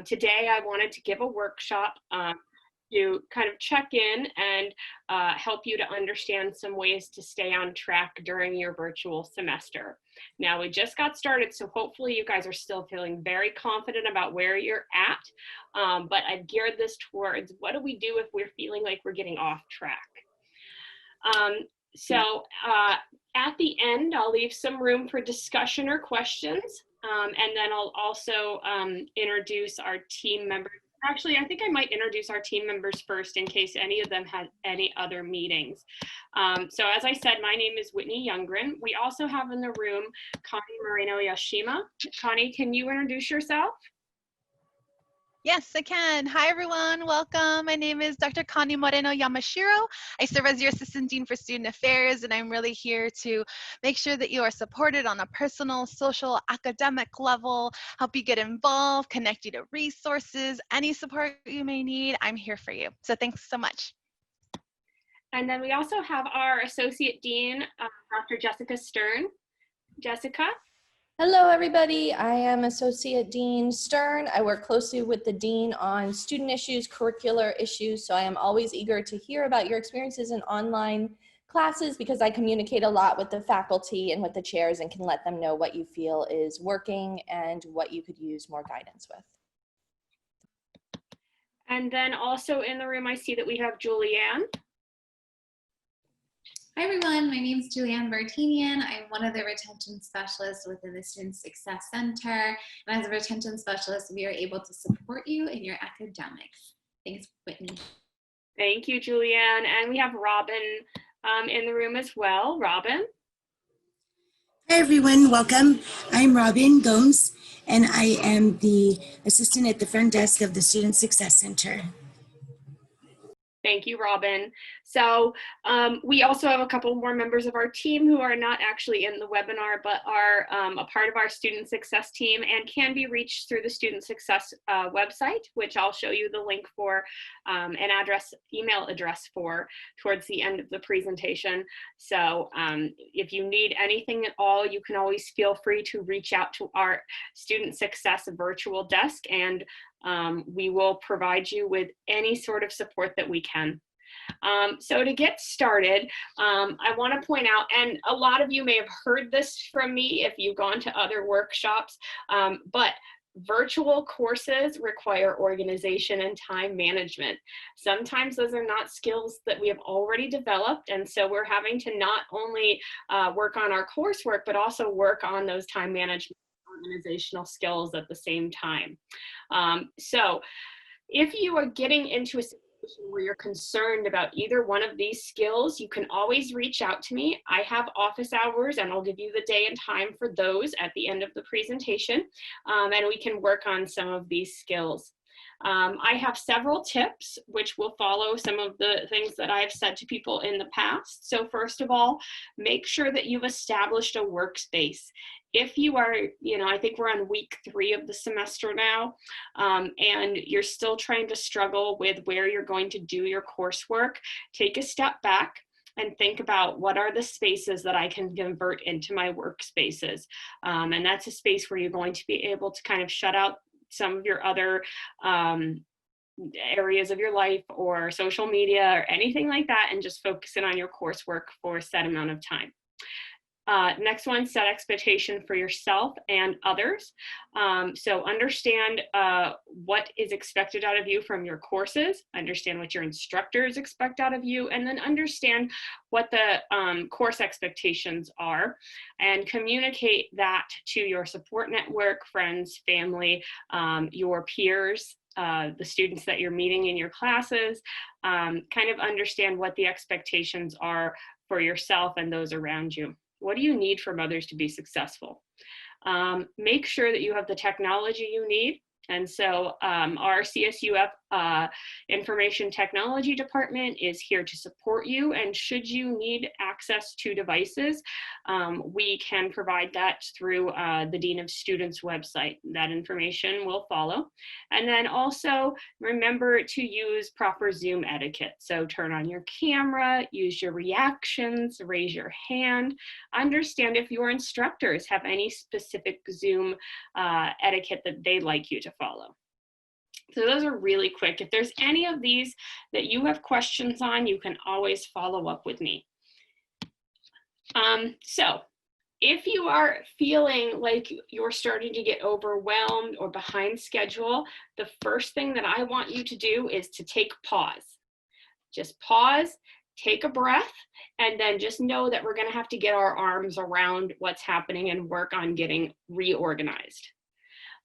Today I wanted to give a workshop to kind of check in and help you to understand some ways to stay on track during your virtual semester. Now, we just got started, so hopefully you guys are still feeling very confident about where you're at, but I've geared this towards what do we do if we're feeling like we're getting off track. At the end, I'll leave some room for discussion or questions, and then I'll also introduce our team members. Actually, I think I might introduce our team members first in case any of them had any other meetings. So as I said, my name is Whitney Youngren. We also have in the room Connie Moreno Yashima. Connie, can you introduce yourself? Yes, I can. Hi, everyone. Welcome. My name is Dr. Connie Moreno Yamashiro. I serve as your Assistant Dean for Student Affairs, and I'm really here to make sure that you are supported on a personal, social, academic level, help you get involved, connect you to resources, any support you may need. I'm here for you. So thanks so much. And then we also have our Associate Dean, Dr. Jessica Stern. Jessica? Hello, everybody. I am Associate Dean Stern. I work closely with the Dean on student issues, curricular issues, so I am always eager to hear about your experiences in online classes because I communicate a lot with the faculty and with the chairs and can let them know what you feel is working and what you could use more guidance with. And then also in the room, I see that we have Julianne. Hi everyone, my name is Julianne Vartanian. I'm one of the retention specialists within the Student Success Center. And as a retention specialist, we are able to support you in your academics. Thanks, Whitney. Thank you, Julianne. And we have Robin in the room as well. Robin? Hi everyone, welcome. I'm Robin Gomes, and I am the assistant at the front desk of the Student Success Center. Thank you, Robin. So we also have a couple more members of our team who are not actually in the webinar, but are a part of our student success team and can be reached through the student success website, which I'll show you the link for an email address for towards the end of the presentation. So if you need anything at all, you can always feel free to reach out to our student success virtual desk, and we will provide you with any sort of support that we can. So to get started, I want to point out, and a lot of you may have heard this from me if you've gone to other workshops, but virtual courses require organization and time management. Sometimes those are not skills that we have already developed, and so we're having to not only work on our coursework, but also work on those time management organizational skills at the same time. So if you are getting into a situation where you're concerned about either one of these skills, you can always reach out to me. I have office hours, and I'll give you the day and time for those at the end of the presentation, and we can work on some of these skills. I have several tips which will follow some of the things that I've said to people in the past. So first of all, make sure that you've established a workspace. If you are, I think we're on week 3 of the semester now, and you're still trying to struggle with where you're going to do your coursework, take a step back and think about what are the spaces that I can convert into my workspaces. And that's a space where you're going to be able to kind of shut out some of your other areas of your life or social media or anything like that, and just focus in on your coursework for a set amount of time. Next one, set expectation for yourself and others. So understand what is expected out of you from your courses, understand what your instructors expect out of you, and then understand what the course expectations are, and communicate that to your support network, friends, family, your peers, the students that you're meeting in your classes. Kind of understand what the expectations are for yourself and those around you. What do you need from others to be successful? Make sure that you have the technology you need. And so our CSUF Information Technology Department is here to support you. And should you need access to devices, we can provide that through the Dean of Students website. That information will follow. And then also remember to use proper Zoom etiquette. So turn on your camera, use your reactions, raise your hand. Understand if your instructors have any specific Zoom etiquette that they'd like you to follow. So those are really quick. If there's any of these that you have questions on, you can always follow up with me. So if you are feeling like you're starting to get overwhelmed or behind schedule, the first thing that I want you to do is to take pause. Just pause, take a breath, and then just know that we're going to have to get our arms around what's happening and work on getting reorganized.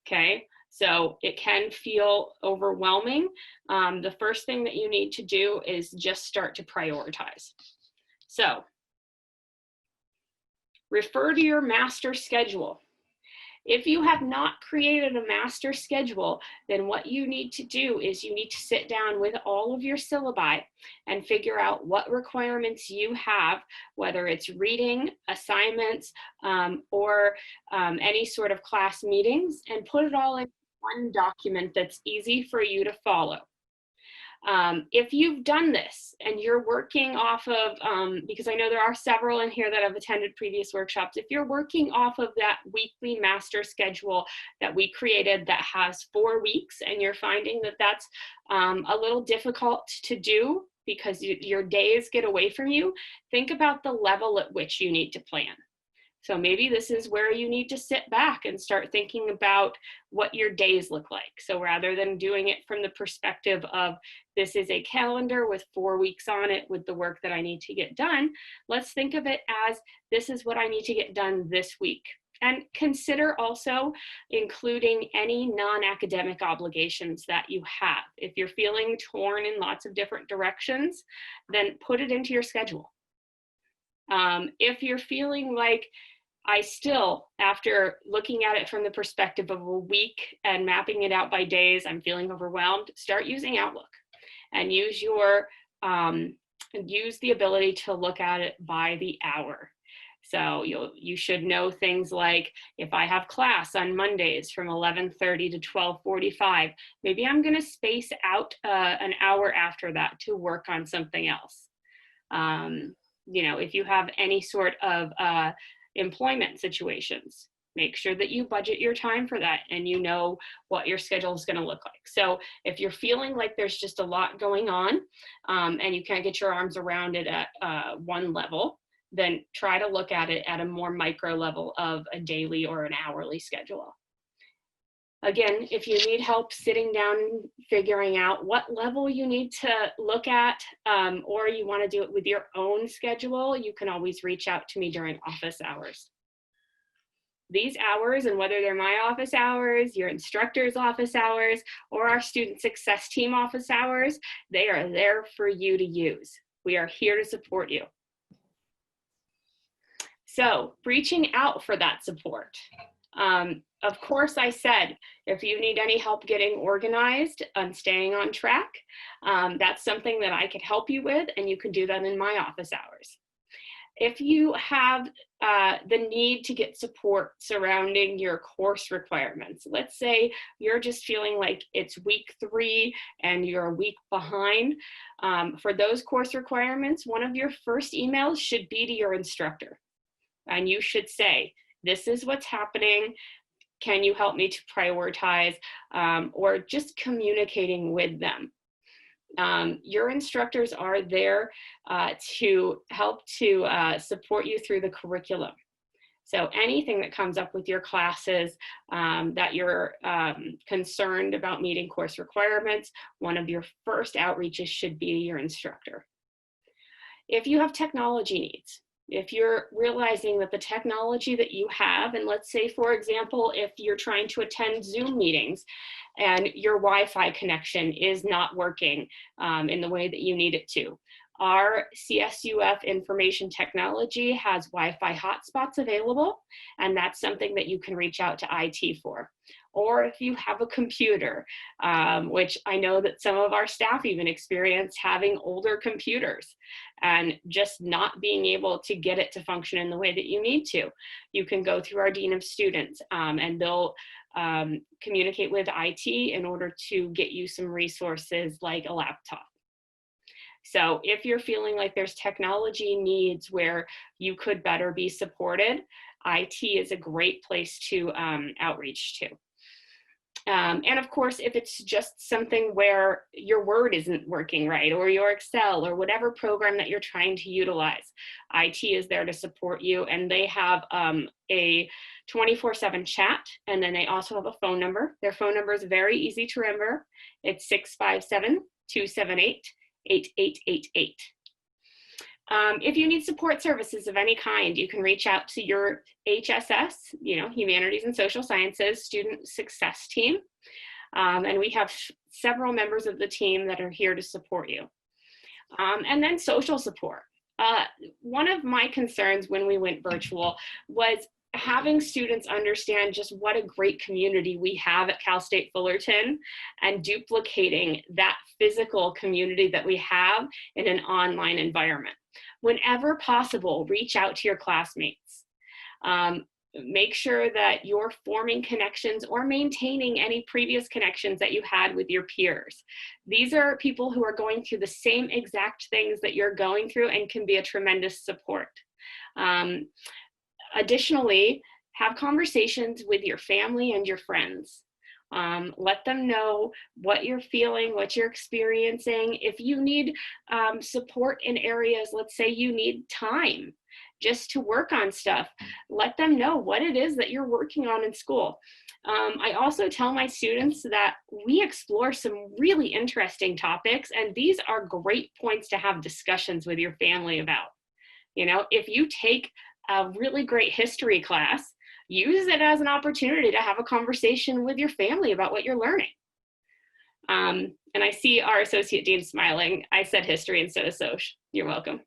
Okay, so it can feel overwhelming. The first thing that you need to do is just start to prioritize. So refer to your master schedule. If you have not created a master schedule, then what you need to do is you need to sit down with all of your syllabi and figure out what requirements you have, whether it's reading, assignments, or any sort of class meetings, and put it all in one document that's easy for you to follow. If you've done this and you're working off of, because I know there are several in here that have attended previous workshops, if you're working off of that weekly master schedule that we created that has 4 weeks and you're finding that that's a little difficult to do because your days get away from you, think about the level at which you need to plan. So maybe this is where you need to sit back and start thinking about what your days look like. So rather than doing it from the perspective of this is a calendar with 4 weeks on it with the work that I need to get done, let's think of it as this is what I need to get done this week. And consider also including any non-academic obligations that you have. If you're feeling torn in lots of different directions, then put it into your schedule. If you're feeling like I still, after looking at it from the perspective of a week and mapping it out by days, I'm feeling overwhelmed, start using Outlook and use your, use the ability to look at it by the hour. So you should know things like if I have class on Mondays from 11:30 to 12:45, maybe I'm going to space out an hour after that to work on something else. You know, if you have any sort of employment situations, make sure that you budget your time for that and you know what your schedule is going to look like. So if you're feeling like there's just a lot going on and you can't get your arms around it at one level, then try to look at it at a more micro level of a daily or an hourly schedule. Again, if you need help sitting down and figuring out what level you need to look at, or you want to do it with your own schedule, you can always reach out to me during office hours. These hours, and whether they're my office hours, your instructor's office hours, or our student success team office hours, they are there for you to use. We are here to support you. So, reaching out for that support. Of course, I said, if you need any help getting organized and staying on track, that's something that I could help you with, and you can do that in my office hours. If you have the need to get support surrounding your course requirements, let's say you're just feeling like it's week 3 and you're a week behind, for those course requirements, one of your first emails should be to your instructor. And you should say, this is what's happening. Can you help me to prioritize, or just communicating with them? Your instructors are there to help to support you through the curriculum. So anything that comes up with your classes that you're concerned about meeting course requirements, one of your first outreaches should be to your instructor. If you have technology needs, if you're realizing that the technology that you have, and let's say, for example, if you're trying to attend Zoom meetings and your Wi-Fi connection is not working in the way that you need it to, our CSUF information technology has Wi-Fi hotspots available, and that's something that you can reach out to IT for. Or if you have a computer, which I know that some of our staff even experience having older computers and just not being able to get it to function in the way that you need to, you can go through our Dean of Students and they'll communicate with IT in order to get you some resources like a laptop. So if you're feeling like there's technology needs where you could better be supported, IT is a great place to outreach to. And of course, if it's just something where your Word isn't working right, or your Excel, or whatever program that you're trying to utilize, IT is there to support you, and they have a 24/7 chat, and then they also have a phone number. Their phone number is very easy to remember. It's 657-278-8888. If you need support services of any kind, you can reach out to your HSS, Humanities and Social Sciences Student Success Team. And we have several members of the team that are here to support you. And then social support. One of my concerns when we went virtual was having students understand just what a great community we have at Cal State Fullerton, and duplicating that physical community that we have in an online environment. Whenever possible, reach out to your classmates. Make sure that you're forming connections or maintaining any previous connections that you had with your peers. These are people who are going through the same exact things that you're going through and can be a tremendous support. Additionally, have conversations with your family and your friends. Let them know what you're feeling, what you're experiencing. If you need support in areas, let's say you need time just to work on stuff, let them know what it is that you're working on in school. I also tell my students that we explore some really interesting topics, and these are great points to have discussions with your family about. If you take a really great history class, use it as an opportunity to have a conversation with your family about what you're learning. And I see our Associate Dean smiling. I said history instead of Soc. You're welcome.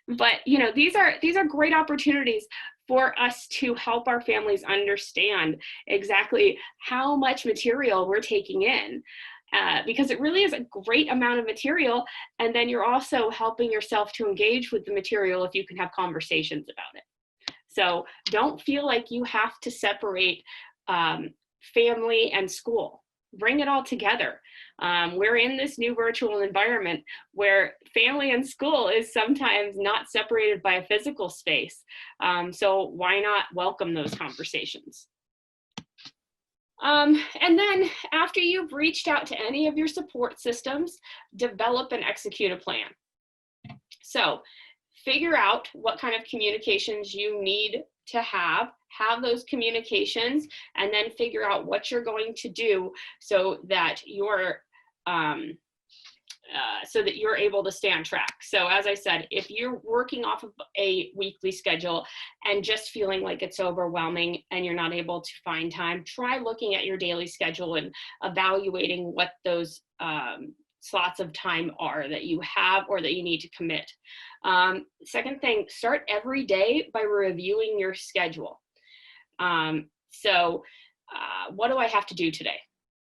But these are great opportunities for us to help our families understand exactly how much material we're taking in. Because it really is a great amount of material, and then you're also helping yourself to engage with the material if you can have conversations about it. So don't feel like you have to separate family and school. Bring it all together. We're in this new virtual environment where family and school is sometimes not separated by a physical space. So why not welcome those conversations? And then after you've reached out to any of your support systems, develop and execute a plan. So figure out what kind of communications you need to have those communications, and then figure out what you're going to do so that you're able to stay on track. So as I said, if you're working off of a weekly schedule and just feeling like it's overwhelming and you're not able to find time, try looking at your daily schedule and evaluating what those slots of time are that you have or that you need to commit. Second thing, start every day by reviewing your schedule. What do I have to do today?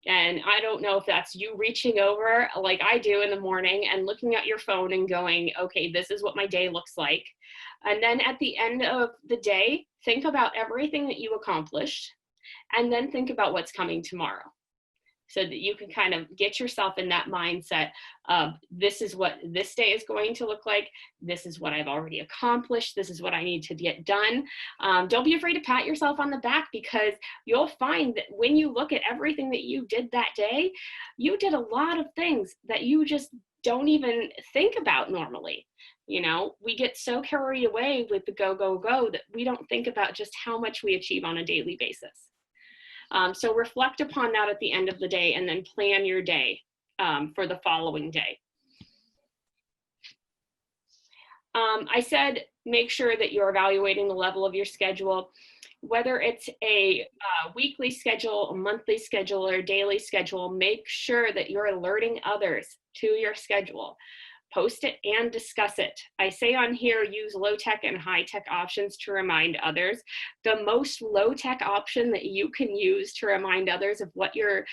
And I don't know if that's you reaching over like I do in the morning and looking at your phone and going, okay, this is what my day looks like. And then at the end of the day, think about everything that you accomplished, and then think about what's coming tomorrow, so that you can kind of get yourself in that mindset of, this is what this day is going to look like. This is what I've already accomplished. This is what I need to get done. Don't be afraid to pat yourself on the back, because you'll find that when you look at everything that you did that day, you did a lot of things that you just don't even think about normally. We get so carried away with the go, go, go that we don't think about just how much we achieve on a daily basis. So reflect upon that at the end of the day, and then plan your day for the following day. I said make sure that you're evaluating the level of your schedule, whether it's a weekly schedule, a monthly schedule, or daily schedule. Make sure that you're alerting others to your schedule. Post it and discuss it. I say on here, use low-tech and high-tech options to remind others. The most low-tech option that you can use to remind others of what your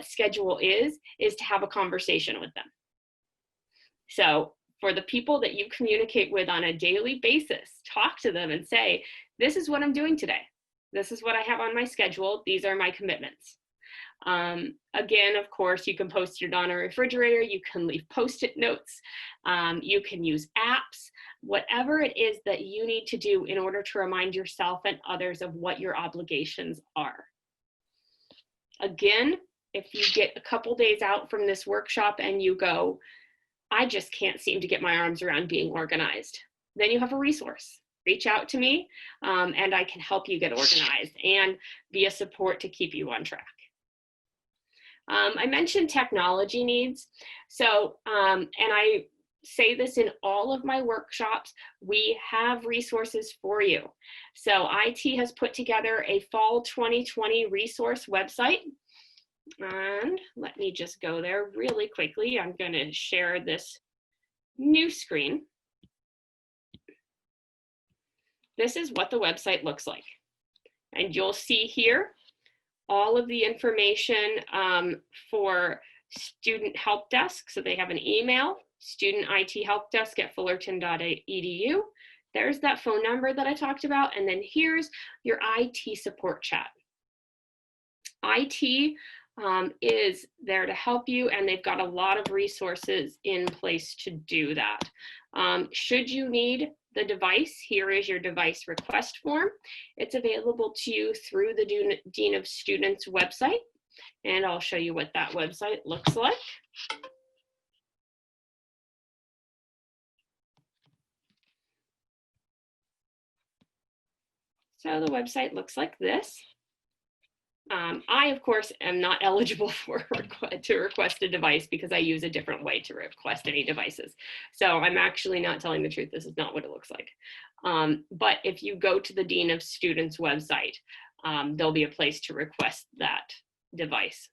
schedule is to have a conversation with them. So for the people that you communicate with on a daily basis, talk to them and say, this is what I'm doing today. This is what I have on my schedule. These are my commitments. Again, of course, you can post it on a refrigerator, you can leave Post-it notes, you can use apps, whatever it is that you need to do in order to remind yourself and others of what your obligations are. Again, if you get a couple days out from this workshop and you go, I just can't seem to get my arms around being organized, then you have a resource. Reach out to me and I can help you get organized and be a support to keep you on track. I mentioned technology needs. So, and I say this in all of my workshops, we have resources for you. So IT has put together a fall 2020 resource website. And let me just go there really quickly. I'm going to share this new screen. This is what the website looks like. And you'll see here all of the information for student help desk. So they have an email, student IT help desk at fullerton.edu. There's that phone number that I talked about. And then here's your IT support chat. IT is there to help you, and they've got a lot of resources in place to do that. Should you need the device, here is your device request form. It's available to you through the Dean of Students website, and I'll show you what that website looks like. So the website looks like this. I, of course, am not eligible to request a device because I use a different way to request any devices. So I'm actually not telling the truth. This is not what it looks like. But if you go to the Dean of Students website, there'll be a place to request that device.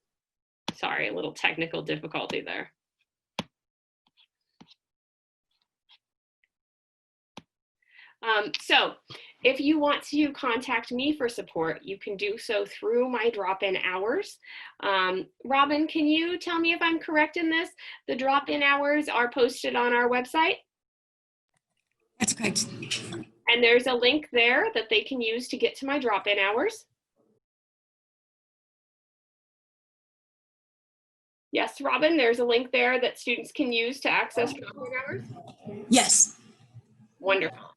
Sorry, a little technical difficulty there. So if you want to contact me for support, you can do so through my drop-in hours. Robin, can you tell me if I'm correct in this? The drop-in hours are posted on our website? That's correct. And there's a link there that they can use to get to my drop-in hours. Yes, Robin, there's a link there that students can use to access drop-in hours? Yes. Wonderful.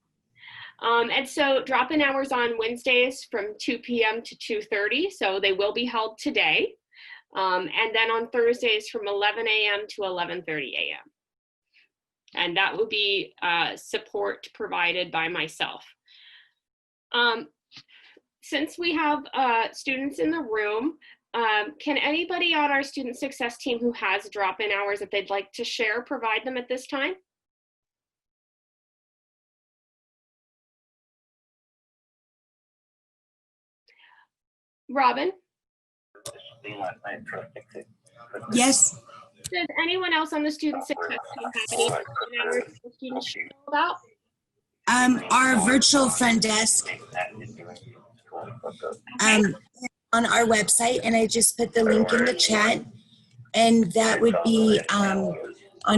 And so drop-in hours on Wednesdays from 2 p.m. to 2:30, so they will be held today. And then on Thursdays from 11 a.m. to 11:30 a.m. And that will be support provided by myself. Since we have students in the room, can anybody on our student success team who has drop-in hours, if they'd like to share, provide them at this time? Robin? Yes. Does anyone else on the student success team have any hours that students should know about? Our virtual front desk on our website, and I just put the link in the chat, and that would be on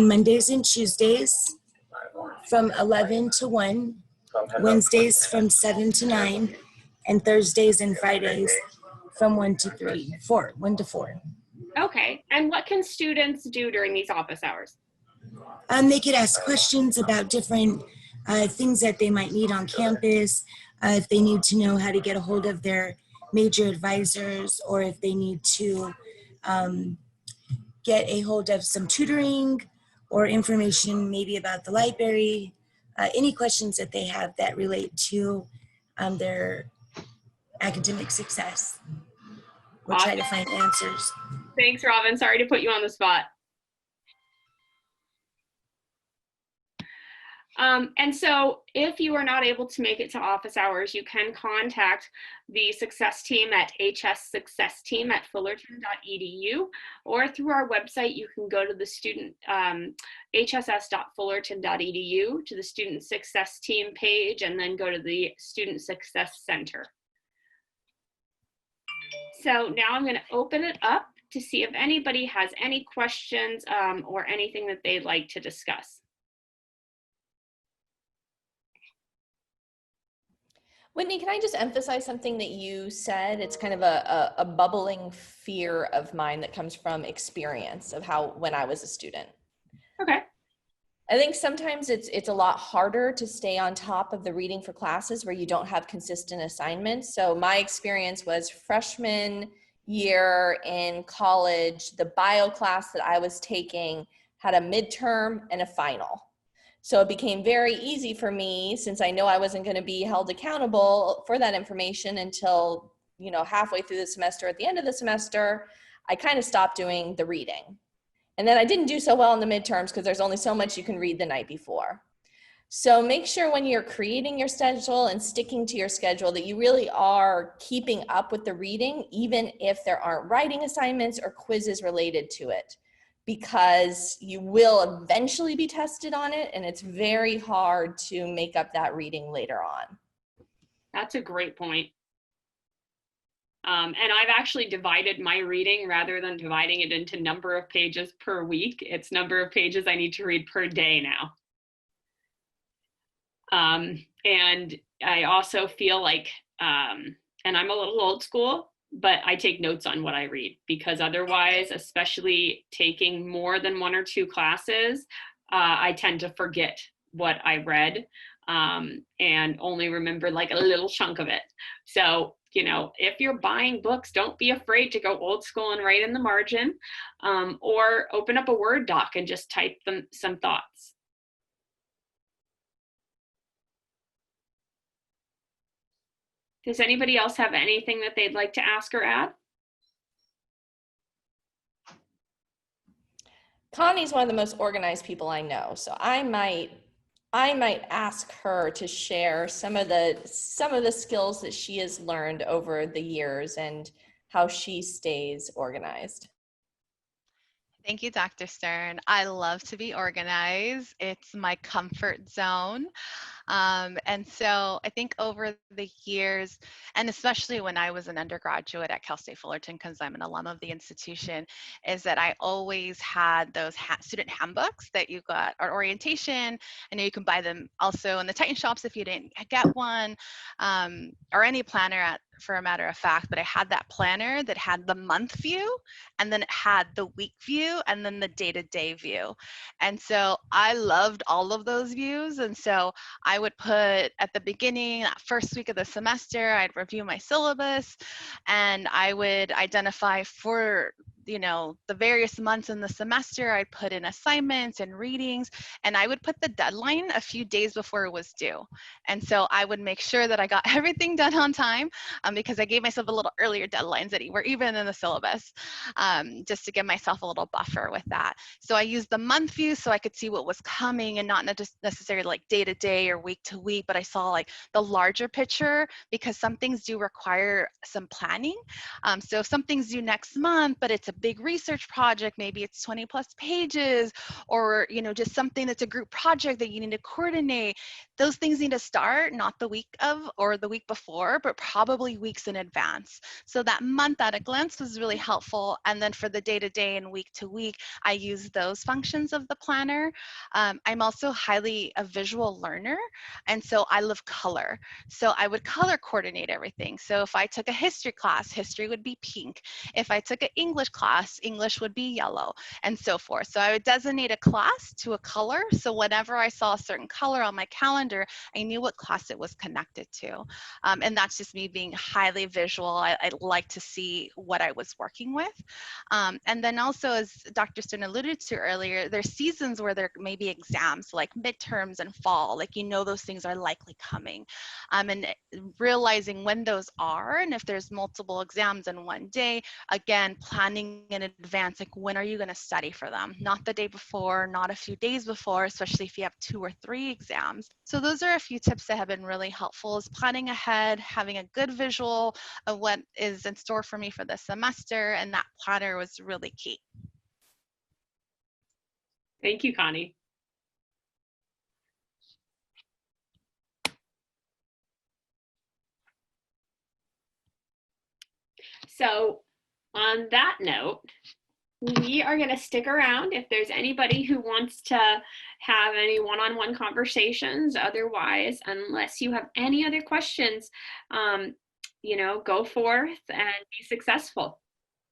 Mondays and Tuesdays from 11 to 1, Wednesdays from 7 to 9, and Thursdays and Fridays from 1 to 4. Okay, and what can students do during these office hours? They could ask questions about different things that they might need on campus, if they need to know how to get a hold of their major advisors, or if they need to get a hold of some tutoring or information maybe about the library, any questions that they have that relate to their academic success. We'll try to find answers. Thanks, Robin. Sorry to put you on the spot. And so if you are not able to make it to office hours, you can contact the success team at hssuccessteam@fullerton.edu, or through our website, you can go to the student hss.fullerton.edu to the student success team page, and then go to the student success center. So now I'm going to open it up to see if anybody has any questions or anything that they'd like to discuss. Whitney, can I just emphasize something that you said? It's kind of a bubbling fear of mine that comes from experience of when I was a student. Okay. I think sometimes it's a lot harder to stay on top of the reading for classes where you don't have consistent assignments. So my experience was freshman year in college, the bio class that I was taking had a midterm and a final. So it became very easy for me, since I know I wasn't going to be held accountable for that information until, you know, halfway through the semester. At the end of the semester, I kind of stopped doing the reading. And then I didn't do so well in the midterms because there's only so much you can read the night before. So make sure when you're creating your schedule and sticking to your schedule that you really are keeping up with the reading, even if there aren't writing assignments or quizzes related to it, because you will eventually be tested on it, and it's very hard to make up that reading later on. That's a great point. And I've actually divided my reading, rather than dividing it into number of pages per week, it's number of pages I need to read per day now. And I also feel like, and I'm a little old school, but I take notes on what I read, because otherwise, especially taking more than 1 or 2 classes, I tend to forget what I read, and only remember like a little chunk of it. So, you know, if you're buying books, don't be afraid to go old school and write in the margin, or open up a Word doc and just type them some thoughts. Does anybody else have anything that they'd like to ask or add? Connie's one of the most organized people I know, so I might ask her to share some of the skills that she has learned over the years and how she stays organized. Thank you, Dr. Stern. I love to be organized. It's my comfort zone. And so I think over the years, and especially when I was an undergraduate at Cal State Fullerton, because I'm an alum of the institution, is that I always had those student handbooks that you got, or orientation. I know you can buy them also in the Titan shops if you didn't get one, or any planner for a matter of fact, but I had that planner that had the month view, and then it had the week view, and then the day-to-day view. And so I loved all of those views. And so I would put at the beginning, that first week of the semester, I'd review my syllabus, and I would identify for, you know, the various months in the semester, I'd put in assignments and readings, and I would put the deadline a few days before it was due. And so I would make sure that I got everything done on time, because I gave myself a little earlier deadlines that were even in the syllabus, just to give myself a little buffer with that. So I used the month view so I could see what was coming, and not necessarily like day to day or week to week, but I saw like the larger picture, because some things do require some planning. So if something's due next month, but it's a big research project, maybe it's 20+ pages, or, you know, just something that's a group project that you need to coordinate, those things need to start not the week of or the week before, but probably weeks in advance. So that month at a glance was really helpful. And then for the day-to-day and week-to-week, I use those functions of the planner. I'm also highly a visual learner, and so I love color. So I would color coordinate everything. So if I took a history class, history would be pink. If I took an English class, English would be yellow, and so forth. So I would designate a class to a color. So whenever I saw a certain color on my calendar, I knew what class it was connected to. And that's just me being highly visual. I like to see what I was working with. And then also, as Dr. Stern alluded to earlier, there's seasons where there may be exams like midterms and fall, like, you know, those things are likely coming. And realizing when those are, and if there's multiple exams in one day, again, planning in advance, like when are you going to study for them? Not the day before, not a few days before, especially if you have 2 or 3 exams. So those are a few tips that have been really helpful, is planning ahead, having a good visual of what is in store for me for the semester, and that planner was really key. Thank you, Connie. So on that note, we are going to stick around if there's anybody who wants to have any one-on-one conversations. Otherwise, unless you have any other questions, you know, go forth and be successful.